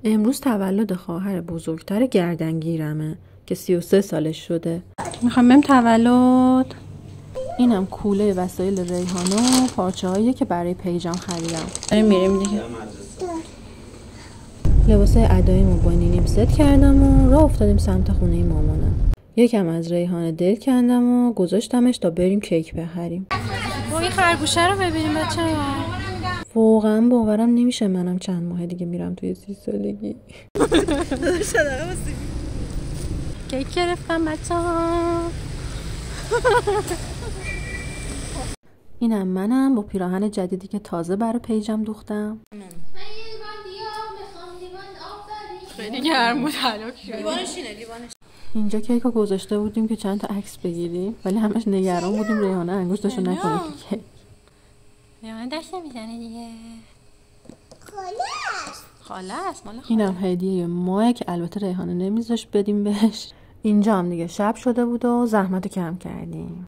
امروز تولد خواهر بزرگتر گردنگیرمه که 33 سالش شده. میخوام بریم تولد. اینم کوله وسایل ریحانه و پارچه‌هایی که برای پیجم خریدم. بریم میریم دیگه. لباسای اداییمو با نینیم ست کردم و راه افتادیم سمت خونه مامانم. یکم از ریحانه دل کندم و گذاشتمش تا بریم کیک بخریم. این خرگوشه رو ببینیم بچه‌ها. واقعا باورم نمیشه منم چند ماه دیگه میرم توی 30 سالگی. کیک گرفتم بچه‌ها. اینم منم با پیراهن جدیدی که تازه برای پیجم دوختم. خیلی گرم بود هلاک شد. لیوانش اینه لیوانش. اینجا کیکو گذاشته بودیم که چند تا عکس بگیریم ولی همش نگران بودیم ریحانه انگشتشو نکنه تو کیک. ریحانه دست نمیزنه دیگه. خاله است مال خاله. اینم هدیه ماه که البته ریحانه نمیذاش بدیم بهش. اینجا هم دیگه شب شده بود و زحمتو کم کردیم.